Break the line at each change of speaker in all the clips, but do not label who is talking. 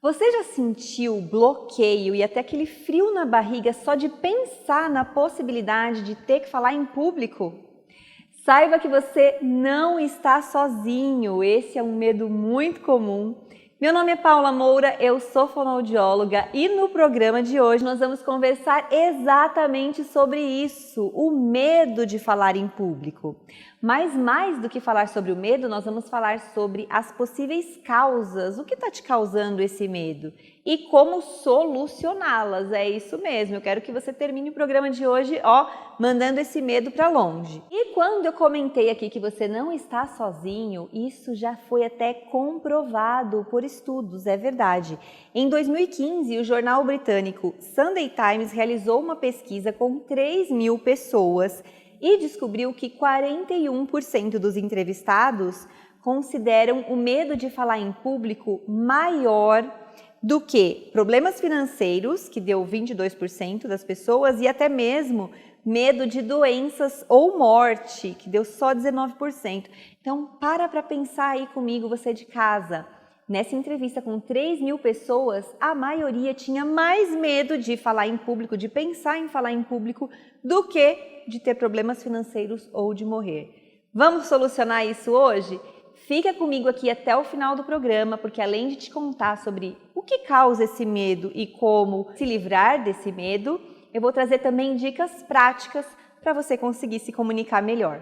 Você já sentiu bloqueio e até aquele frio na barriga só de pensar na possibilidade de ter que falar em público? Saiba que você não está sozinho, esse é um medo muito comum. Meu nome é Paula Moura, eu sou fonoaudióloga e no programa de hoje nós vamos conversar exatamente sobre isso, o medo de falar em público. Mas mais do que falar sobre o medo, nós vamos falar sobre as possíveis causas, o que está te causando esse medo e como solucioná-las, é isso mesmo, eu quero que você termine o programa de hoje, mandando esse medo para longe. E quando eu comentei aqui que você não está sozinho, isso já foi até comprovado por estudos, é verdade. Em 2015, o jornal britânico Sunday Times realizou uma pesquisa com 3.000 pessoas e descobriu que 41% dos entrevistados consideram o medo de falar em público maior do que problemas financeiros, que deu 22% das pessoas, e até mesmo medo de doenças ou morte, que deu só 19%. Então, para pensar aí comigo, você de casa. Nessa entrevista com 3.000 pessoas, a maioria tinha mais medo de falar em público, de pensar em falar em público, do que de ter problemas financeiros ou de morrer. Vamos solucionar isso hoje? Fica comigo aqui até o final do programa, porque além de te contar sobre o que causa esse medo e como se livrar desse medo, eu vou trazer também dicas práticas para você conseguir se comunicar melhor.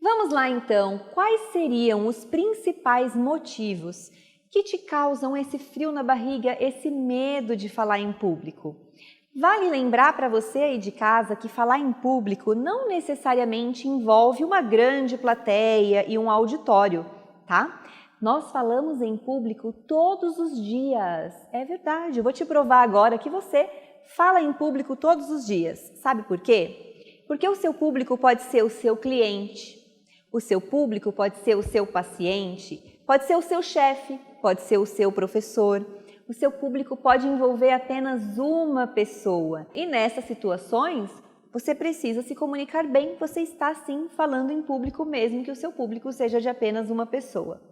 Vamos lá então, quais seriam os principais motivos que te causam esse frio na barriga, esse medo de falar em público? Vale lembrar para você aí de casa que falar em público não necessariamente envolve uma grande plateia e um auditório, tá? Nós falamos em público todos os dias, é verdade, eu vou te provar agora que você fala em público todos os dias. Sabe por quê? Porque o seu público pode ser o seu cliente, o seu público pode ser o seu paciente, pode ser o seu chefe, pode ser o seu professor. O seu público pode envolver apenas uma pessoa. E nessas situações, você precisa se comunicar bem. Você está sim falando em público mesmo que o seu público seja de apenas uma pessoa.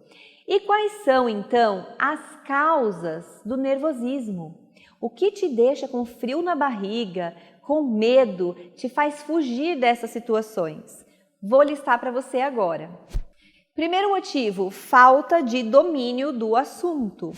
E quais são então as causas do nervosismo? O que te deixa com frio na barriga, com medo, te faz fugir dessas situações? Vou listar para você agora. Primeiro motivo, falta de domínio do assunto.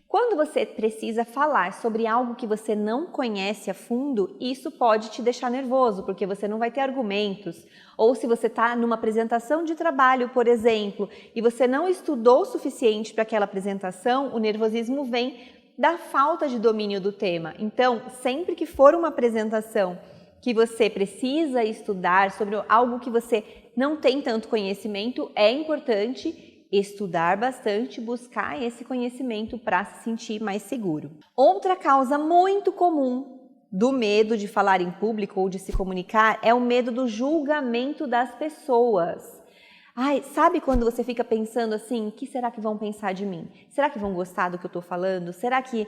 Quando você precisa falar sobre algo que você não conhece a fundo, isso pode te deixar nervoso, porque você não vai ter argumentos. Ou se você está numa apresentação de trabalho, por exemplo, e você não estudou o suficiente para aquela apresentação, o nervosismo vem da falta de domínio do tema. Então, sempre que for uma apresentação que você precisa estudar sobre algo que você não tem tanto conhecimento, é importante estudar bastante, buscar esse conhecimento para se sentir mais seguro. Outra causa muito comum do medo de falar em público ou de se comunicar é o medo do julgamento das pessoas. Ai, sabe quando você fica pensando assim, o que será que vão pensar de mim? Será que vão gostar do que eu estou falando? Será que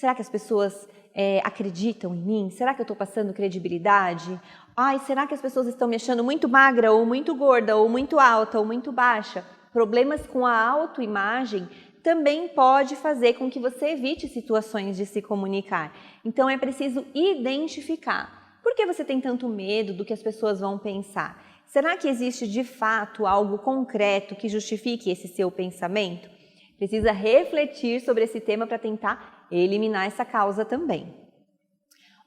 as pessoas acreditam em mim? Será que eu estou passando credibilidade? Ai, será que as pessoas estão me achando muito magra, ou muito gorda, ou muito alta, ou muito baixa? Problemas com a autoimagem também pode fazer com que você evite situações de se comunicar. Então é preciso identificar. Por que você tem tanto medo do que as pessoas vão pensar? Será que existe de fato algo concreto que justifique esse seu pensamento? Precisa refletir sobre esse tema para tentar eliminar essa causa também.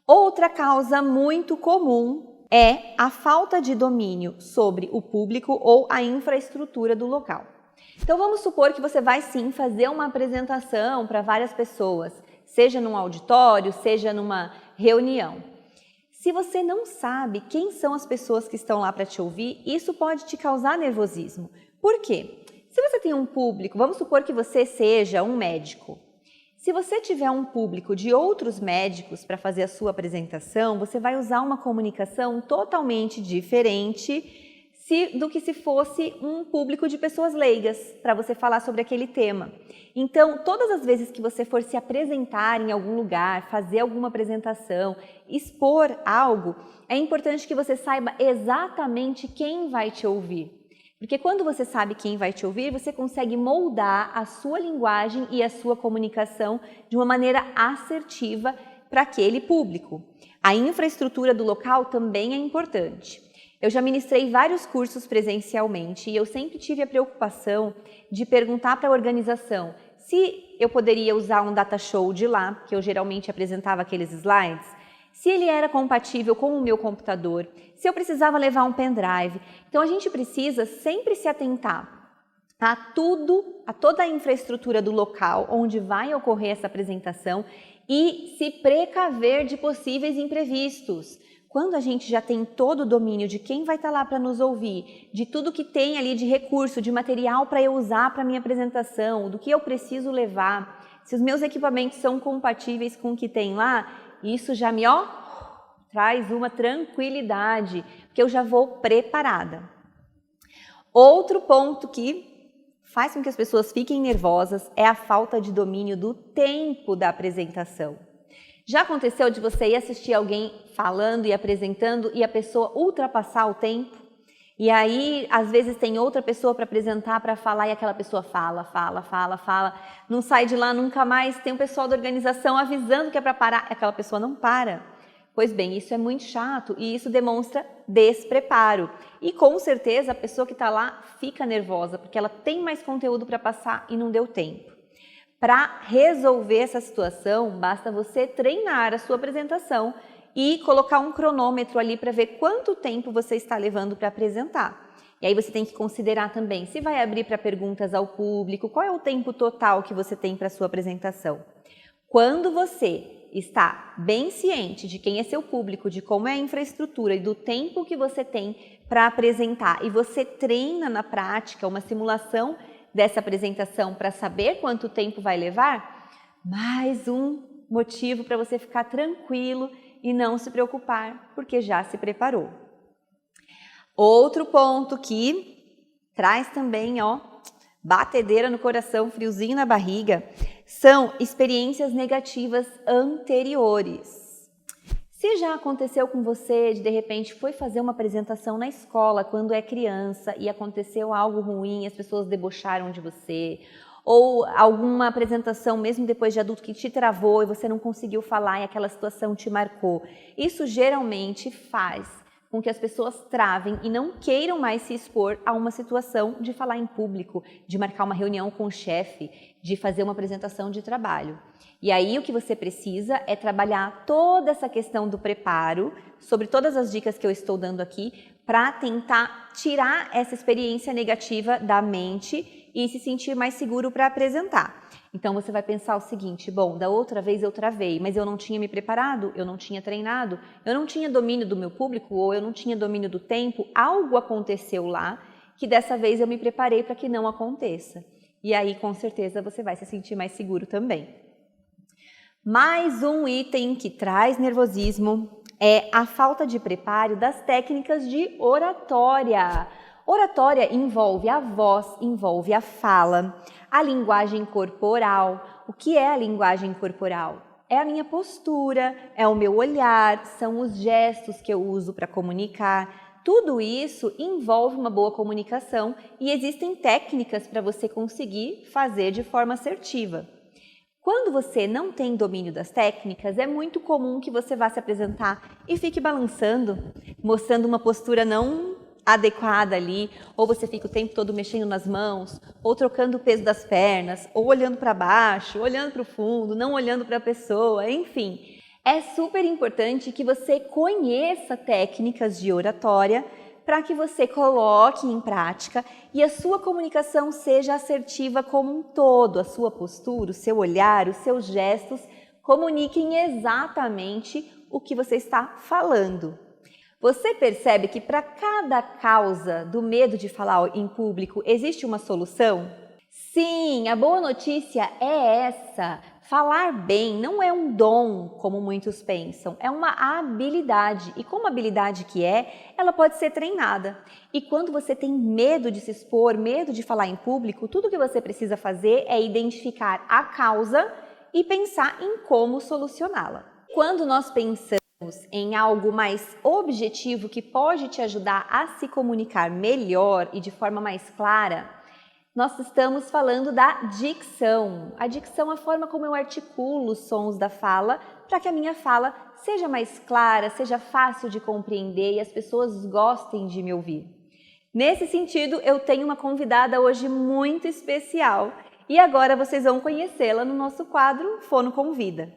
Outra causa muito comum é a falta de domínio sobre o público ou a infraestrutura do local. Então vamos supor que você vai sim fazer uma apresentação para várias pessoas, seja num auditório, seja numa reunião. Se você não sabe quem são as pessoas que estão lá para te ouvir, isso pode te causar nervosismo. Por quê? Se você tem um público, vamos supor que você seja um médico. Se você tiver um público de outros médicos para fazer a sua apresentação, você vai usar uma comunicação totalmente diferente do que se fosse um público de pessoas leigas, para você falar sobre aquele tema. Então, todas as vezes que você for se apresentar em algum lugar, fazer alguma apresentação, expor algo, é importante que você saiba exatamente quem vai te ouvir. Porque quando você sabe quem vai te ouvir, você consegue moldar a sua linguagem e a sua comunicação de uma maneira assertiva para aquele público. A infraestrutura do local também é importante. Eu já ministrei vários cursos presencialmente e eu sempre tive a preocupação de perguntar para a organização se eu poderia usar um data show de lá, que eu geralmente apresentava aqueles slides, se ele era compatível com o meu computador, se eu precisava levar um pendrive. Então a gente precisa sempre se atentar a toda a infraestrutura do local onde vai ocorrer essa apresentação e se precaver de possíveis imprevistos. Quando a gente já tem todo o domínio de quem vai estar lá para nos ouvir, de tudo que tem ali de recurso, de material para eu usar para minha apresentação, do que eu preciso levar, se os meus equipamentos são compatíveis com o que tem lá, isso já me traz uma tranquilidade, porque eu já vou preparada. Outro ponto que faz com que as pessoas fiquem nervosas é a falta de domínio do tempo da apresentação. Já aconteceu de você ir assistir alguém falando e apresentando e a pessoa ultrapassar o tempo? E aí, às vezes, tem outra pessoa para apresentar, para falar, e aquela pessoa fala, não sai de lá nunca mais, tem um pessoal da organização avisando que é para parar, e aquela pessoa não para. Pois bem, isso é muito chato e isso demonstra despreparo. E com certeza a pessoa que está lá fica nervosa, porque ela tem mais conteúdo para passar e não deu tempo. Para resolver essa situação, basta você treinar a sua apresentação e colocar um cronômetro ali para ver quanto tempo você está levando para apresentar. E aí você tem que considerar também se vai abrir para perguntas ao público, qual é o tempo total que você tem para a sua apresentação. Quando você está bem ciente de quem é seu público, de como é a infraestrutura e do tempo que você tem para apresentar e você treina na prática uma simulação dessa apresentação para saber quanto tempo vai levar, mais um motivo para você ficar tranquilo e não se preocupar, porque já se preparou. Outro ponto que traz também, batedeira no coração, friozinho na barriga, são experiências negativas anteriores. Se já aconteceu com você de repente foi fazer uma apresentação na escola quando é criança e aconteceu algo ruim, as pessoas debocharam de você, ou alguma apresentação mesmo depois de adulto que te travou e você não conseguiu falar e aquela situação te marcou, isso geralmente faz com que as pessoas travem e não queiram mais se expor a uma situação de falar em público, de marcar uma reunião com o chefe, de fazer uma apresentação de trabalho. E aí o que você precisa é trabalhar toda essa questão do preparo, sobre todas as dicas que eu estou dando aqui, para tentar tirar essa experiência negativa da mente e se sentir mais seguro para apresentar. Então você vai pensar o seguinte, bom, da outra vez eu travei, mas eu não tinha me preparado, eu não tinha treinado, eu não tinha domínio do meu público ou eu não tinha domínio do tempo, algo aconteceu lá que dessa vez eu me preparei para que não aconteça. E aí com certeza você vai se sentir mais seguro também. Mais um item que traz nervosismo é a falta de preparo das técnicas de oratória. Oratória envolve a voz, envolve a fala, a linguagem corporal. O que é a linguagem corporal? É a minha postura, é o meu olhar, são os gestos que eu uso para comunicar. Tudo isso envolve uma boa comunicação e existem técnicas para você conseguir fazer de forma assertiva. Quando você não tem domínio das técnicas, é muito comum que você vá se apresentar e fique balançando, mostrando uma postura não adequada ali, ou você fica o tempo todo mexendo nas mãos, ou trocando o peso das pernas, ou olhando para baixo, olhando para o fundo, não olhando para a pessoa, enfim. É super importante que você conheça técnicas de oratória para que você coloque em prática e a sua comunicação seja assertiva como um todo, a sua postura, o seu olhar, os seus gestos comuniquem exatamente o que você está falando. Você percebe que para cada causa do medo de falar em público existe uma solução? Sim, a boa notícia é essa. Falar bem não é um dom, como muitos pensam, é uma habilidade. E como habilidade que é, ela pode ser treinada. E quando você tem medo de se expor, medo de falar em público, tudo que você precisa fazer é identificar a causa e pensar em como solucioná-la. Quando nós pensamos em algo mais objetivo que pode te ajudar a se comunicar melhor e de forma mais clara, nós estamos falando da dicção. A dicção é a forma como eu articulo os sons da fala para que a minha fala seja mais clara, seja fácil de compreender e as pessoas gostem de me ouvir. Nesse sentido, eu tenho uma convidada hoje muito especial e agora vocês vão conhecê-la no nosso quadro Fono Convida.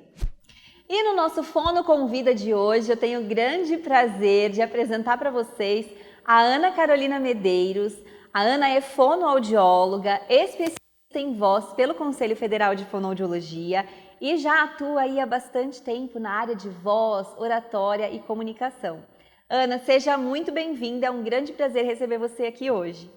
E no nosso Fono Convida de hoje, eu tenho o grande prazer de apresentar para vocês a Ana Carolina Medeiros. A Ana é fonoaudióloga, especialista em voz pelo Conselho Federal de Fonoaudiologia e já atua aí há bastante tempo na área de voz, oratória e comunicação. Ana, seja muito bem-vinda, é um grande prazer receber você aqui hoje.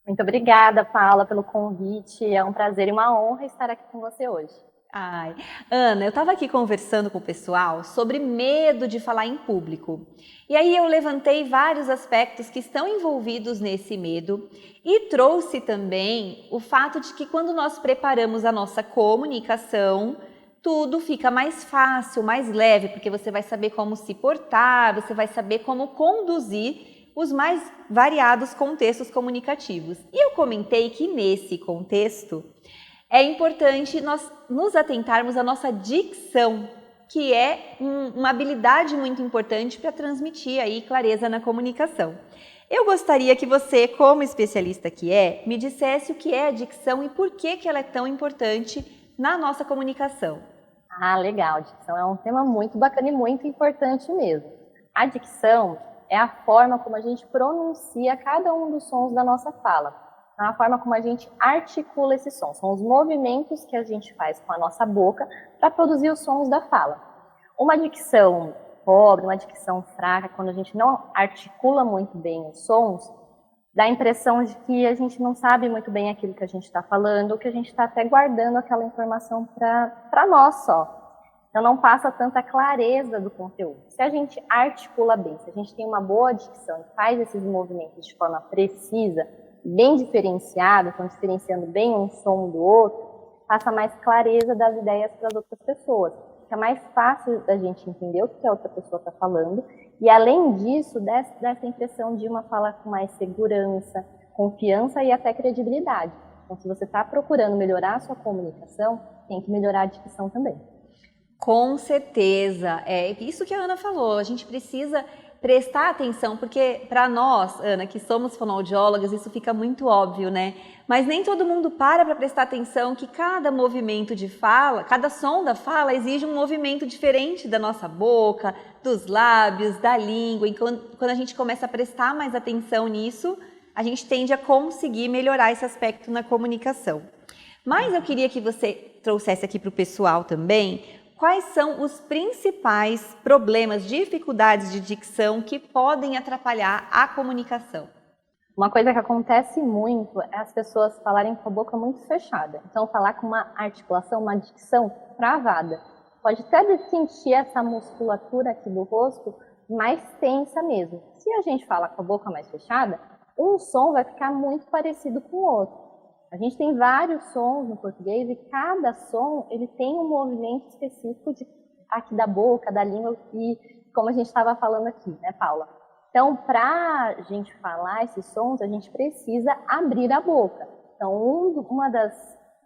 Muito obrigada, Paula, pelo convite. É um prazer e uma honra estar aqui com você hoje.
Ai, Ana, eu estava aqui conversando com o pessoal sobre medo de falar em público. E aí eu levantei vários aspectos que estão envolvidos nesse medo e trouxe também o fato de que quando nós preparamos a nossa comunicação, tudo fica mais fácil, mais leve, porque você vai saber como se portar, você vai saber como conduzir os mais variados contextos comunicativos. E eu comentei que nesse contexto é importante nós nos atentarmos à nossa dicção, que é uma habilidade muito importante para transmitir aí clareza na comunicação. Eu gostaria que você, como especialista que é, me dissesse o que é a dicção e por que ela é tão importante na nossa comunicação.
Ah, legal. A dicção é um tema muito bacana e muito importante mesmo. A dicção é a forma como a gente pronuncia cada um dos sons da nossa fala. É a forma como a gente articula esses sons. São os movimentos que a gente faz com a nossa boca para produzir os sons da fala. Uma dicção pobre, uma dicção fraca, quando a gente não articula muito bem os sons, dá a impressão de que a gente não sabe muito bem aquilo que a gente está falando, ou que a gente está até guardando aquela informação para nós só. Então não passa tanta clareza do conteúdo. Se a gente articula bem, se a gente tem uma boa dicção e faz esses movimentos de forma precisa, bem diferenciado, estão diferenciando bem um som do outro, passa mais clareza das ideias para as outras pessoas. Fica mais fácil da gente entender o que a outra pessoa está falando e, além disso, dá essa impressão de uma fala com mais segurança, confiança e até credibilidade. Então, se você está procurando melhorar a sua comunicação, tem que melhorar a dicção também.
Com certeza, é isso que a Ana falou, a gente precisa prestar atenção, porque para nós, Ana, que somos fonoaudiólogas, isso fica muito óbvio, né? Mas nem todo mundo para prestar atenção que cada movimento de fala, cada som da fala exige um movimento diferente da nossa boca, dos lábios, da língua. E quando a gente começa a prestar mais atenção nisso, a gente tende a conseguir melhorar esse aspecto na comunicação. Mas eu queria que você trouxesse aqui para o pessoal também quais são os principais problemas, dificuldades de dicção que podem atrapalhar a comunicação?
Uma coisa que acontece muito é as pessoas falarem com a boca muito fechada. Então, falar com uma articulação, uma dicção travada. Pode até sentir essa musculatura aqui do rosto mais tensa mesmo. Se a gente fala com a boca mais fechada, um som vai ficar muito parecido com o outro. A gente tem vários sons no português e cada som ele tem um movimento específico aqui da boca, da língua e como a gente estava falando aqui, né, Paula? Então, para a gente falar esses sons, a gente precisa abrir a boca. Então, uma das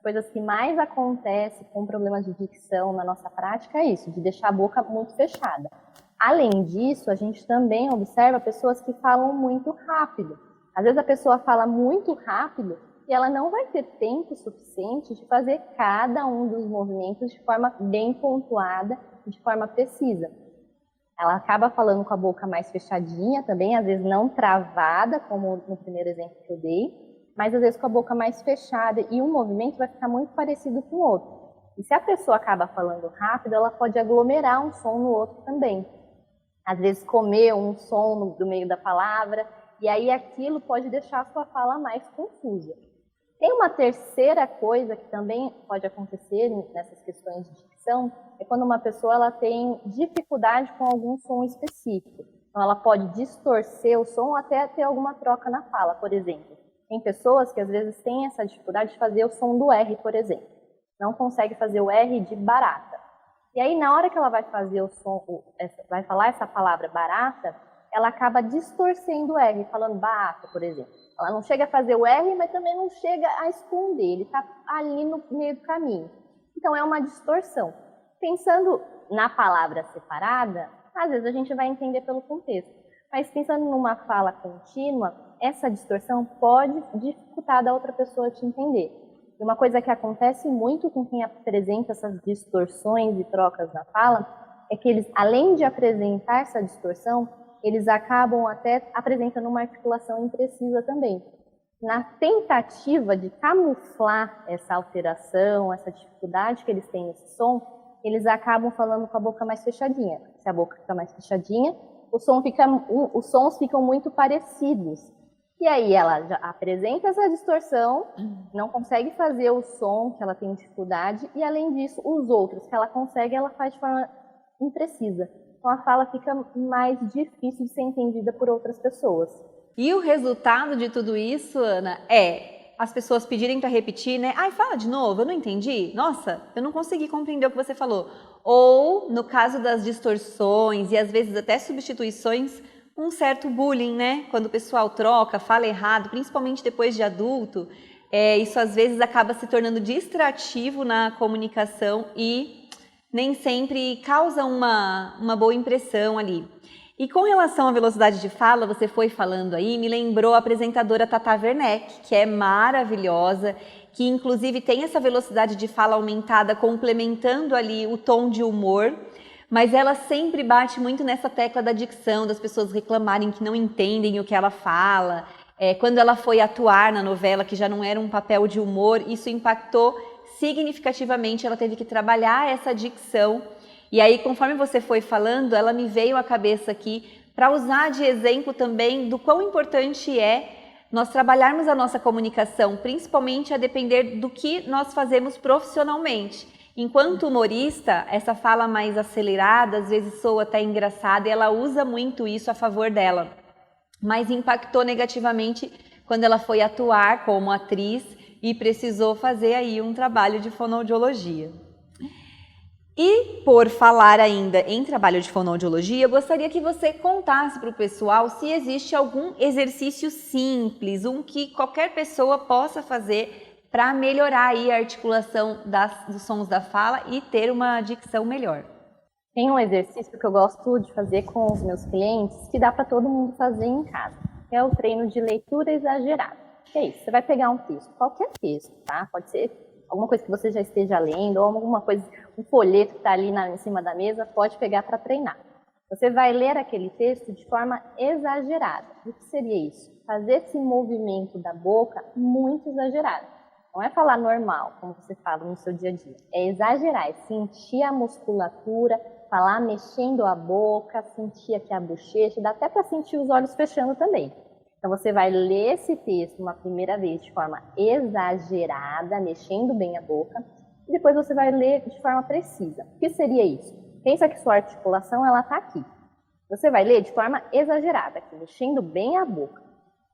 coisas que mais acontece com problemas de dicção na nossa prática é isso, de deixar a boca muito fechada. Além disso, a gente também observa pessoas que falam muito rápido. Às vezes a pessoa fala muito rápido e ela não vai ter tempo suficiente de fazer cada um dos movimentos de forma bem pontuada e de forma precisa. Ela acaba falando com a boca mais fechadinha também, às vezes não travada, como no primeiro exemplo que eu dei, mas às vezes com a boca mais fechada e um movimento vai ficar muito parecido com o outro. E se a pessoa acaba falando rápido, ela pode aglomerar um som no outro também. Às vezes comer um som do meio da palavra, e aí aquilo pode deixar a sua fala mais confusa. Tem uma terceira coisa que também pode acontecer nessas questões de dicção, é quando uma pessoa ela tem dificuldade com algum som específico. Então, ela pode distorcer o som até ter alguma troca na fala, por exemplo. Tem pessoas que às vezes têm essa dificuldade de fazer o som do R, por exemplo. Não consegue fazer o R de barata. E aí, na hora que ela vai fazer o som, vai falar essa palavra barata, ela acaba distorcendo o R, falando barata, por exemplo. Ela não chega a fazer o R, mas também não chega a esconder, ele está ali no meio do caminho. Então, é uma distorção. Pensando na palavra separada, às vezes a gente vai entender pelo contexto. Mas pensando numa fala contínua, essa distorção pode dificultar da outra pessoa te entender. E uma coisa que acontece muito com quem apresenta essas distorções e trocas na fala, é que eles, além de apresentar essa distorção, eles acabam até apresentando uma articulação imprecisa também. Na tentativa de camuflar essa alteração, essa dificuldade que eles têm nesse som, eles acabam falando com a boca mais fechadinha. Se a boca fica mais fechadinha, os sons ficam muito parecidos. E aí ela já apresenta essa distorção, não consegue fazer o som que ela tem dificuldade, e além disso, os outros que ela consegue, ela faz de forma imprecisa. Então a fala fica mais difícil de ser entendida por outras pessoas.
E o resultado de tudo isso, Ana, é as pessoas pedirem para repetir, né? Ai, fala de novo, eu não entendi. Nossa, eu não consegui compreender o que você falou. Ou, no caso das distorções e às vezes até substituições, um certo bullying, né? Quando o pessoal troca, fala errado, principalmente depois de adulto, isso às vezes acaba se tornando distrativo na comunicação e nem sempre causa uma boa impressão ali. E com relação à velocidade de fala, você foi falando aí, me lembrou a apresentadora Tata Werneck, que é maravilhosa, que inclusive tem essa velocidade de fala aumentada, complementando ali o tom de humor, mas ela sempre bate muito nessa tecla da dicção, das pessoas reclamarem que não entendem o que ela fala. Quando ela foi atuar na novela, que já não era um papel de humor, isso impactou significativamente, ela teve que trabalhar essa dicção. E aí, conforme você foi falando, ela me veio à cabeça aqui para usar de exemplo também do quão importante é nós trabalharmos a nossa comunicação, principalmente a depender do que nós fazemos profissionalmente. Enquanto humorista, essa fala mais acelerada, às vezes soa até engraçada, e ela usa muito isso a favor dela. Mas impactou negativamente quando ela foi atuar como atriz e precisou fazer aí um trabalho de fonoaudiologia. E por falar ainda em trabalho de fonoaudiologia, eu gostaria que você contasse para o pessoal se existe algum exercício simples, um que qualquer pessoa possa fazer para melhorar aí a articulação dos sons da fala e ter uma dicção melhor.
Tem um exercício que eu gosto de fazer com os meus clientes, que dá para todo mundo fazer em casa, que é o treino de leitura exagerada. Que é isso, você vai pegar um texto, qualquer texto, tá? Pode ser alguma coisa que você já esteja lendo, ou alguma coisa, um folheto que está ali em cima da mesa, pode pegar para treinar. Você vai ler aquele texto de forma exagerada. O que seria isso? Fazer esse movimento da boca muito exagerado. Não é falar normal, como você fala no seu dia a dia. É exagerar, é sentir a musculatura, falar mexendo a boca, sentir aqui a bochecha, dá até para sentir os olhos fechando também. Então você vai ler esse texto uma primeira vez de forma exagerada, mexendo bem a boca, e depois você vai ler de forma precisa. O que seria isso? Pensa que sua articulação ela está aqui. Você vai ler de forma exagerada, aqui, mexendo bem a boca.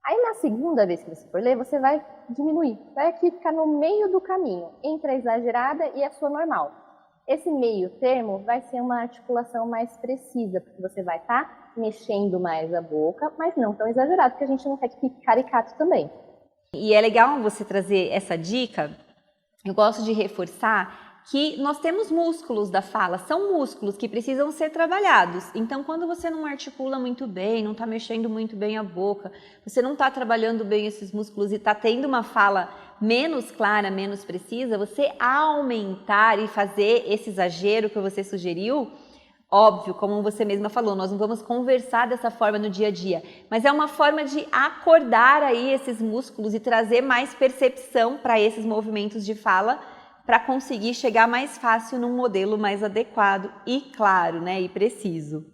Aí na segunda vez que você for ler, você vai diminuir. Vai aqui ficar no meio do caminho, entre a exagerada e a sua normal. Esse meio termo vai ser uma articulação mais precisa, porque você vai estar mexendo mais a boca, mas não tão exagerado, porque a gente não quer que fique caricato também.
E é legal você trazer essa dica. Eu gosto de reforçar que nós temos músculos da fala, são músculos que precisam ser trabalhados. Então, quando você não articula muito bem, não está mexendo muito bem a boca, você não está trabalhando bem esses músculos e está tendo uma fala menos clara, menos precisa, você aumentar e fazer esse exagero que você sugeriu, óbvio, como você mesma falou, nós não vamos conversar dessa forma no dia a dia, mas é uma forma de acordar aí esses músculos e trazer mais percepção para esses movimentos de fala, para conseguir chegar mais fácil num modelo mais adequado e claro, né, e preciso.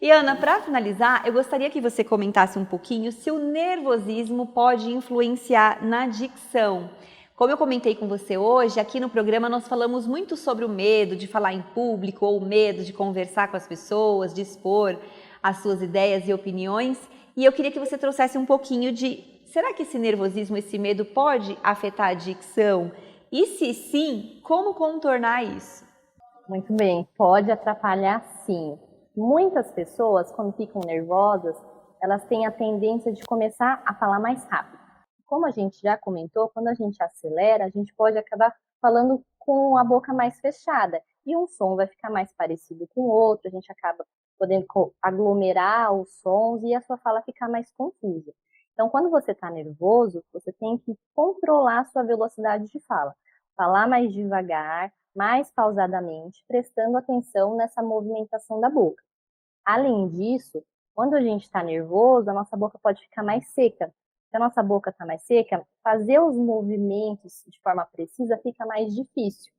E Ana, para finalizar, eu gostaria que você comentasse um pouquinho se o nervosismo pode influenciar na dicção. Como eu comentei com você hoje, aqui no programa nós falamos muito sobre o medo de falar em público ou o medo de conversar com as pessoas, de expor as suas ideias e opiniões. E eu queria que você trouxesse um pouquinho de, será que esse nervosismo, esse medo pode afetar a dicção? E se sim, como contornar isso?
Muito bem, pode atrapalhar sim. Muitas pessoas, quando ficam nervosas, elas têm a tendência de começar a falar mais rápido. Como a gente já comentou, quando a gente acelera, a gente pode acabar falando com a boca mais fechada e um som vai ficar mais parecido com o outro, a gente acaba podendo aglomerar os sons e a sua fala ficar mais confusa. Então, quando você está nervoso, você tem que controlar a sua velocidade de fala. Falar mais devagar, mais pausadamente, prestando atenção nessa movimentação da boca. Além disso, quando a gente está nervoso, a nossa boca pode ficar mais seca. Se a nossa boca está mais seca, fazer os movimentos de forma precisa fica mais difícil.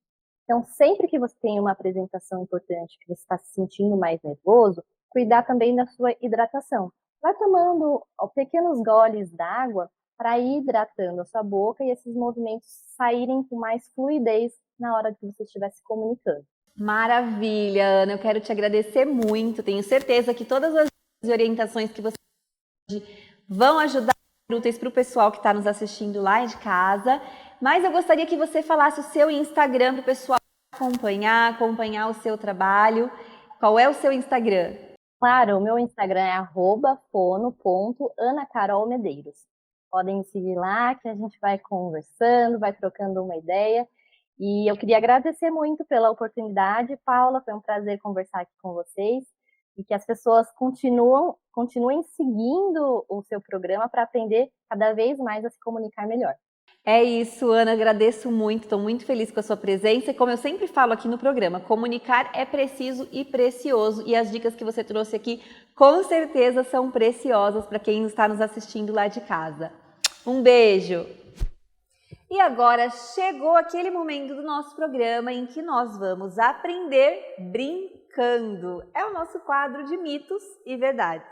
Então, sempre que você tem uma apresentação importante, que você está se sentindo mais nervoso, cuidar também da sua hidratação. Vai tomando pequenos goles d'água para ir hidratando a sua boca e esses movimentos saírem com mais fluidez na hora que você estiver se comunicando.
Maravilha, Ana, eu quero te agradecer muito. Tenho certeza que todas as orientações que você vão ajudar úteis para o pessoal que está nos assistindo lá de casa. Mas eu gostaria que você falasse o seu Instagram para o pessoal acompanhar o seu trabalho. Qual é o seu Instagram?
Claro, o meu Instagram é @fono.anacarolmedeiros. Podem me seguir lá que a gente vai conversando, vai trocando uma ideia. E eu queria agradecer muito pela oportunidade, Paula, foi um prazer conversar aqui com vocês e que as pessoas continuem seguindo o seu programa para aprender cada vez mais a se comunicar melhor.
É isso, Ana, agradeço muito, estou muito feliz com a sua presença e como eu sempre falo aqui no programa, comunicar é preciso e precioso e as dicas que você trouxe aqui com certeza são preciosas para quem está nos assistindo lá de casa. Um beijo! E agora chegou aquele momento do nosso programa em que nós vamos aprender brincando. É o nosso quadro de mitos e verdades.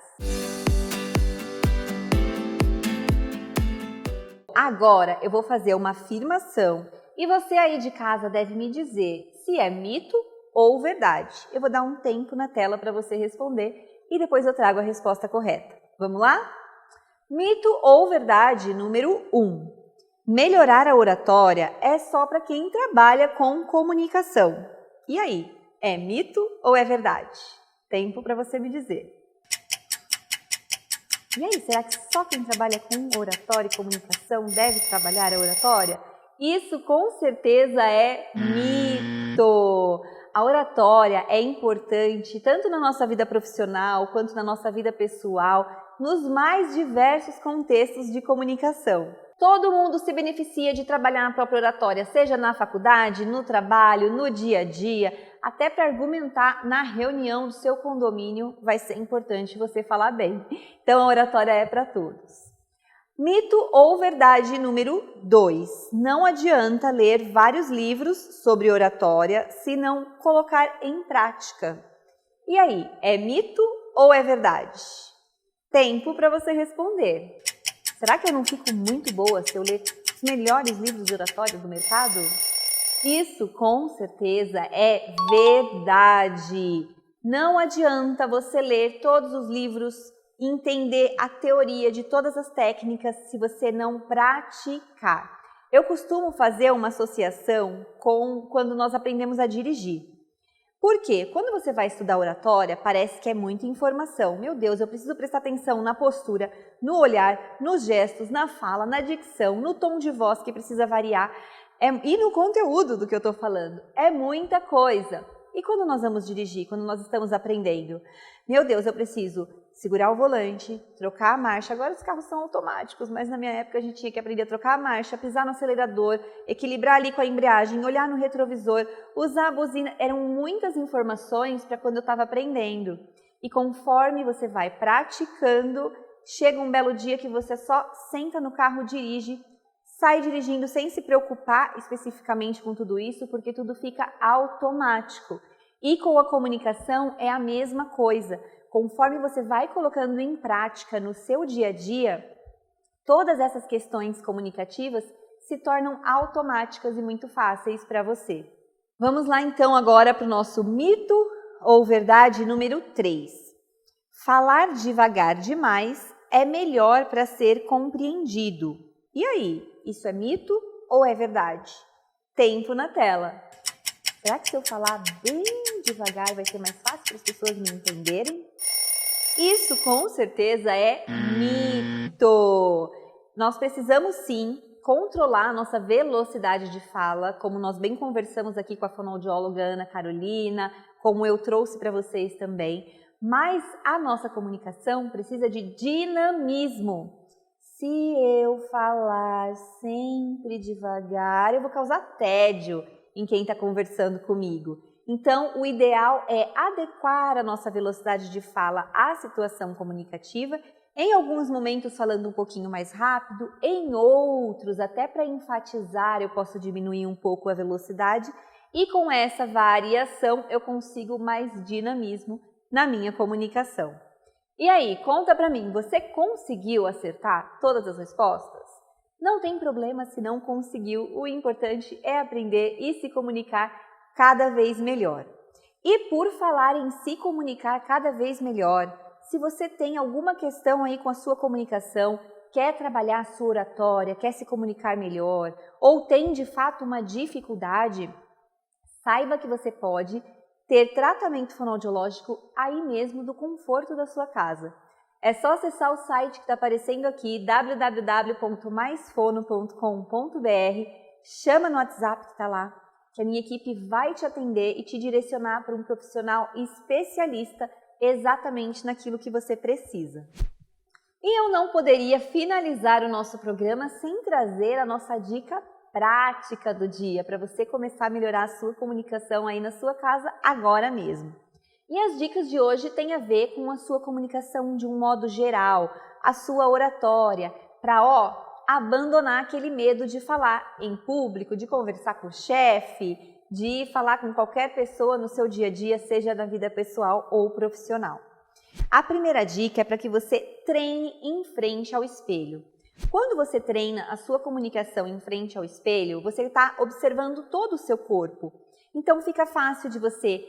Agora eu vou fazer uma afirmação e você aí de casa deve me dizer se é mito ou verdade. Eu vou dar um tempo na tela para você responder e depois eu trago a resposta correta. Vamos lá? Mito ou verdade número 1. Melhorar a oratória é só para quem trabalha com comunicação. E aí, é mito ou é verdade? Tempo para você me dizer. E aí, será que só quem trabalha com oratória e comunicação deve trabalhar a oratória? Isso com certeza é mito! A oratória é importante tanto na nossa vida profissional quanto na nossa vida pessoal, nos mais diversos contextos de comunicação. Todo mundo se beneficia de trabalhar na própria oratória, seja na faculdade, no trabalho, no dia a dia, até para argumentar na reunião do seu condomínio vai ser importante você falar bem. Então a oratória é para todos. Mito ou verdade número 2. Não adianta ler vários livros sobre oratória se não colocar em prática. E aí, é mito ou é verdade? Tempo para você responder. Será que eu não fico muito boa se eu ler os melhores livros de oratória do mercado? Isso com certeza é verdade. Não adianta você ler todos os livros, entender a teoria de todas as técnicas se você não praticar. Eu costumo fazer uma associação com quando nós aprendemos a dirigir. Por quê? Quando você vai estudar oratória, parece que é muita informação. Meu Deus, eu preciso prestar atenção na postura, no olhar, nos gestos, na fala, na dicção, no tom de voz que precisa variar e no conteúdo do que eu estou falando. É muita coisa. E quando nós vamos dirigir, quando nós estamos aprendendo? Meu Deus, eu preciso segurar o volante, trocar a marcha. Agora os carros são automáticos, mas na minha época a gente tinha que aprender a trocar a marcha, pisar no acelerador, equilibrar ali com a embreagem, olhar no retrovisor, usar a buzina. Eram muitas informações para quando eu estava aprendendo. E conforme você vai praticando, chega um belo dia que você só senta no carro, dirige, sai dirigindo sem se preocupar especificamente com tudo isso, porque tudo fica automático. E com a comunicação é a mesma coisa. conforme você vai colocando em prática no seu dia a dia, todas essas questões comunicativas se tornam automáticas e muito fáceis para você. Vamos lá então agora para o nosso mito ou verdade número 3. Falar devagar demais é melhor para ser compreendido. E aí, isso é mito ou é verdade? Tempo na tela. Será que se eu falar bem devagar vai ser mais fácil para as pessoas me entenderem? Isso com certeza é mito! Nós precisamos sim controlar a nossa velocidade de fala, como nós bem conversamos aqui com a fonoaudióloga Ana Carolina, como eu trouxe para vocês também, mas a nossa comunicação precisa de dinamismo. Se eu falar sempre devagar, eu vou causar tédio em quem está conversando comigo. Então, o ideal é adequar a nossa velocidade de fala à situação comunicativa, em alguns momentos falando um pouquinho mais rápido, em outros, até para enfatizar, eu posso diminuir um pouco a velocidade e com essa variação eu consigo mais dinamismo na minha comunicação. E aí, conta para mim, você conseguiu acertar todas as respostas? Não tem problema se não conseguiu, o importante é aprender e se comunicar cada vez melhor. E por falar em se comunicar cada vez melhor, se você tem alguma questão aí com a sua comunicação, quer trabalhar a sua oratória, quer se comunicar melhor, ou tem de fato uma dificuldade, saiba que você pode ter tratamento fonoaudiológico aí mesmo do conforto da sua casa. É só acessar o site que está aparecendo aqui, www.maisfono.com.br, chama no WhatsApp que está lá, que a minha equipe vai te atender e te direcionar para um profissional especialista exatamente naquilo que você precisa. E eu não poderia finalizar o nosso programa sem trazer a nossa dica prática do dia, para você começar a melhorar a sua comunicação aí na sua casa agora mesmo. E as dicas de hoje têm a ver com a sua comunicação de um modo geral, a sua oratória, para abandonar aquele medo de falar em público, de conversar com o chefe, de falar com qualquer pessoa no seu dia a dia, seja na vida pessoal ou profissional. A primeira dica é para que você treine em frente ao espelho. Quando você treina a sua comunicação em frente ao espelho, você está observando todo o seu corpo. Então fica fácil de você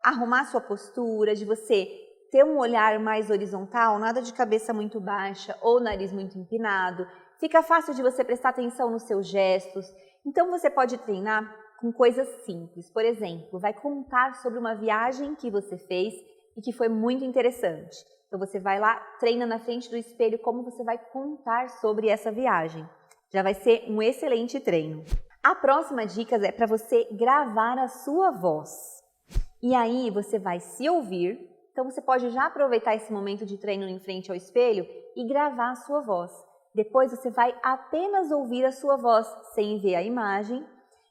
arrumar sua postura, de você ter um olhar mais horizontal, nada de cabeça muito baixa ou nariz muito empinado. Fica fácil de você prestar atenção nos seus gestos. Então você pode treinar com coisas simples. Por exemplo, vai contar sobre uma viagem que você fez e que foi muito interessante. Então você vai lá, treina na frente do espelho como você vai contar sobre essa viagem. Já vai ser um excelente treino. A próxima dica é para você gravar a sua voz. E aí você vai se ouvir. Então você pode já aproveitar esse momento de treino em frente ao espelho e gravar a sua voz. Depois você vai apenas ouvir a sua voz sem ver a imagem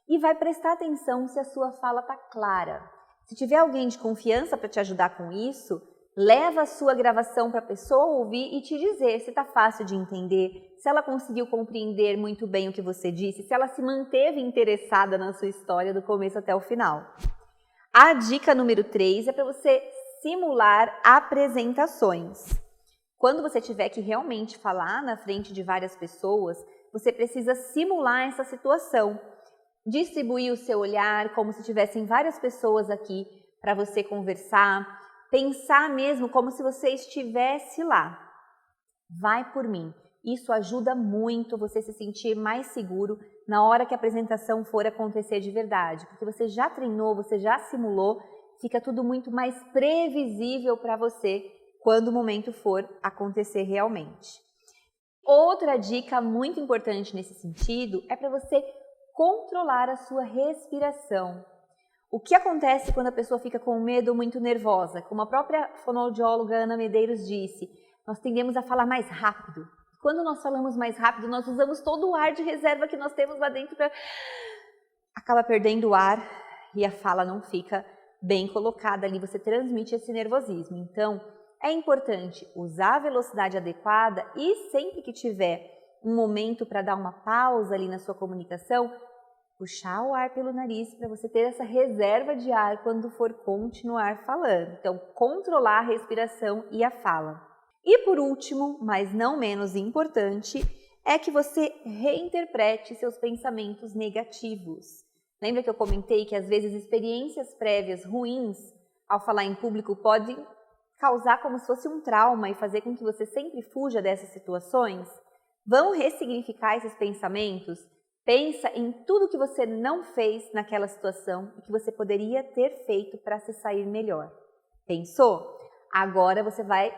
e vai prestar atenção se a sua fala está clara. Se tiver alguém de confiança para te ajudar com isso, leva a sua gravação para a pessoa ouvir e te dizer se está fácil de entender, se ela conseguiu compreender muito bem o que você disse, se ela se manteve interessada na sua história do começo até o final. A dica número 3 é para você simular apresentações. Quando você tiver que realmente falar na frente de várias pessoas, você precisa simular essa situação. Distribuir o seu olhar como se tivessem várias pessoas aqui para você conversar. Pensar mesmo como se você estivesse lá. Vai por mim. Isso ajuda muito você se sentir mais seguro na hora que a apresentação for acontecer de verdade. Porque você já treinou, você já simulou, fica tudo muito mais previsível para você quando o momento for acontecer realmente. Outra dica muito importante nesse sentido é para você controlar a sua respiração. O que acontece quando a pessoa fica com medo ou muito nervosa? Como a própria fonoaudióloga Ana Medeiros disse, nós tendemos a falar mais rápido. Quando nós falamos mais rápido, nós usamos todo o ar de reserva que nós temos lá dentro para... Acaba perdendo o ar e a fala não fica bem colocada ali, você transmite esse nervosismo. Então, é importante usar a velocidade adequada e sempre que tiver um momento para dar uma pausa ali na sua comunicação, puxar o ar pelo nariz para você ter essa reserva de ar quando for continuar falando. Então, controlar a respiração e a fala. E por último, mas não menos importante, é que você reinterprete seus pensamentos negativos. Lembra que eu comentei que às vezes experiências prévias ruins ao falar em público podem causar como se fosse um trauma e fazer com que você sempre fuja dessas situações? Vamos ressignificar esses pensamentos? Pensa em tudo que você não fez naquela situação e que você poderia ter feito para se sair melhor. Pensou? Agora você vai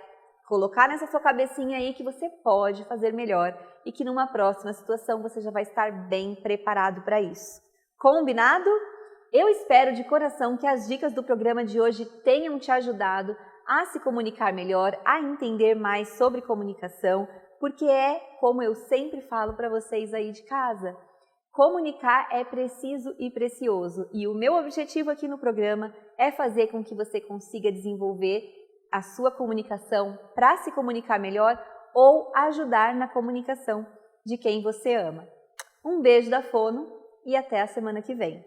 colocar nessa sua cabecinha aí que você pode fazer melhor e que numa próxima situação você já vai estar bem preparado para isso. Combinado? Eu espero de coração que as dicas do programa de hoje tenham te ajudado a se comunicar melhor, a entender mais sobre comunicação, porque é como eu sempre falo para vocês aí de casa. Comunicar é preciso e precioso e o meu objetivo aqui no programa é fazer com que você consiga desenvolver a sua comunicação para se comunicar melhor ou ajudar na comunicação de quem você ama. Um beijo da Fono e até a semana que vem.